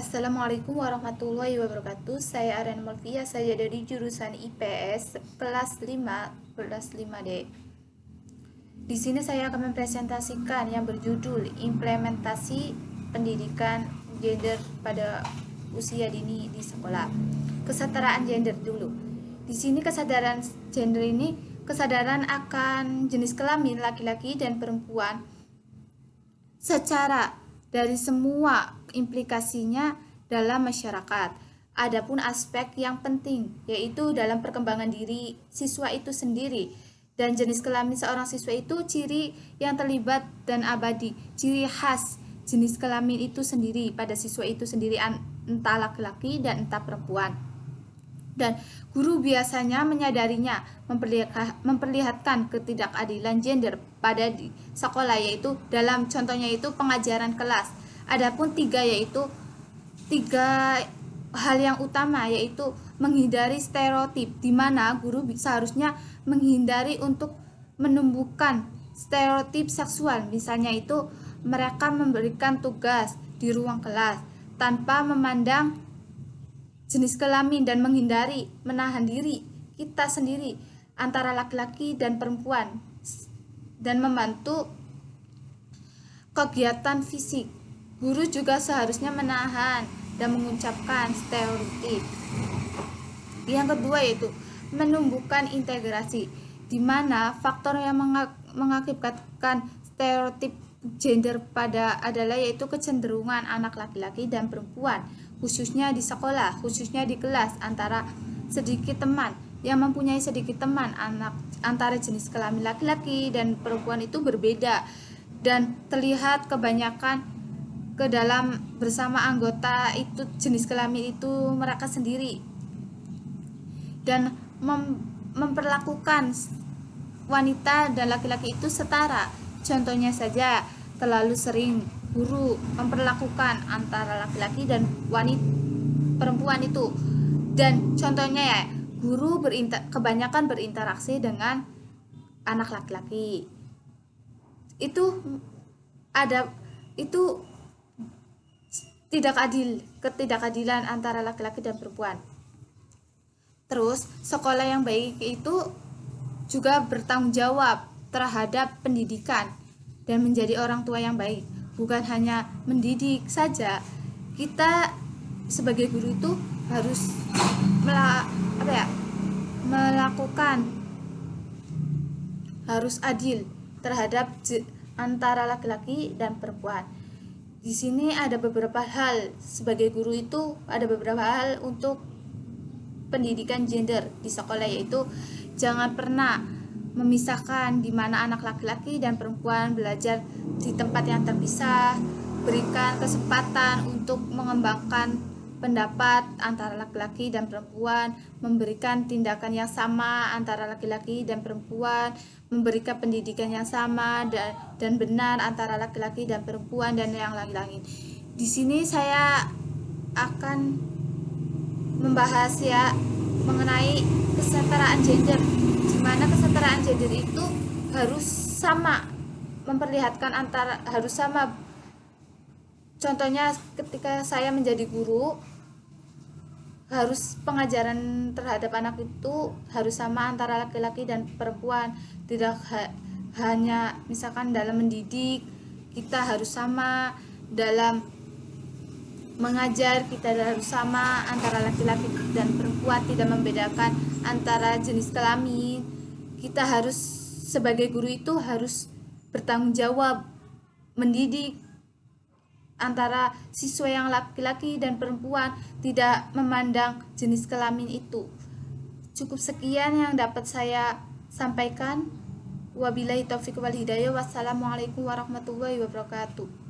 Assalamualaikum warahmatullahi wabarakatuh. Saya Arian Mulfia, saya dari jurusan IPS kelas 5D. Di sini saya akan mempresentasikan yang berjudul Implementasi Pendidikan Gender pada Usia Dini di Sekolah. Kesetaraan gender dulu. Di sini kesadaran gender ini kesadaran akan jenis kelamin laki-laki dan perempuan secara dari semua implikasinya dalam masyarakat. Adapun aspek yang penting yaitu dalam perkembangan diri siswa itu sendiri dan jenis kelamin seorang siswa itu ciri yang terlibat dan abadi, ciri khas jenis kelamin itu sendiri pada siswa itu sendiri entah laki-laki dan entah perempuan. Dan guru biasanya menyadarinya, memperlihatkan ketidakadilan gender pada di sekolah, yaitu dalam contohnya itu pengajaran kelas. Adapun tiga hal yang utama, yaitu menghindari stereotip, di mana guru seharusnya menghindari untuk menumbuhkan stereotip seksual. Misalnya itu mereka memberikan tugas di ruang kelas tanpa memandang jenis kelamin dan menghindari menahan diri kita sendiri antara laki-laki dan perempuan dan membantu kegiatan fisik. Guru juga seharusnya menahan dan mengucapkan stereotip. Yang kedua yaitu menumbuhkan integrasi, di mana faktor yang mengakibatkan stereotip gender pada adalah yaitu kecenderungan anak laki-laki dan perempuan, khususnya di sekolah, khususnya di kelas, antara sedikit teman yang mempunyai sedikit teman anak antara jenis kelamin laki-laki dan perempuan itu berbeda dan terlihat kebanyakan ke dalam bersama anggota itu jenis kelamin itu mereka sendiri dan memperlakukan wanita dan laki-laki itu setara. Contohnya saja, terlalu sering guru memperlakukan antara laki-laki dan wanita perempuan itu. Dan contohnya ya, guru kebanyakan berinteraksi dengan anak laki-laki. Itu tidak adil, ketidakadilan antara laki-laki dan perempuan. Terus, sekolah yang baik itu juga bertanggung jawab terhadap pendidikan dan menjadi orang tua yang baik, bukan hanya mendidik saja. Kita sebagai guru itu harus melakukan harus adil terhadap antara laki-laki dan perempuan. Di sini ada beberapa hal sebagai guru itu ada beberapa hal untuk pendidikan gender di sekolah, yaitu jangan pernah memisahkan di mana anak laki-laki dan perempuan belajar di tempat yang terpisah. Berikan kesempatan untuk mengembangkan pendapat antara laki-laki dan perempuan, memberikan tindakan yang sama antara laki-laki dan perempuan, memberikan pendidikan yang sama dan benar antara laki-laki dan perempuan dan yang lain-lain. Di sini saya akan membahas ya mengenai kesetaraan gender, di mana kesetaraan gender itu harus sama, memperlihatkan harus sama. Contohnya ketika saya menjadi guru, harus pengajaran terhadap anak itu harus sama antara laki-laki dan perempuan. Tidak hanya misalkan dalam mendidik kita harus sama, dalam mengajar kita harus sama antara laki-laki dan perempuan, tidak membedakan antara jenis kelamin. Kita harus sebagai guru itu harus bertanggung jawab mendidik antara siswa yang laki-laki dan perempuan, tidak memandang jenis kelamin itu. Cukup sekian yang dapat saya sampaikan. Wabillahi taufiq wal hidayah. Wassalamualaikum warahmatullahi wabarakatuh.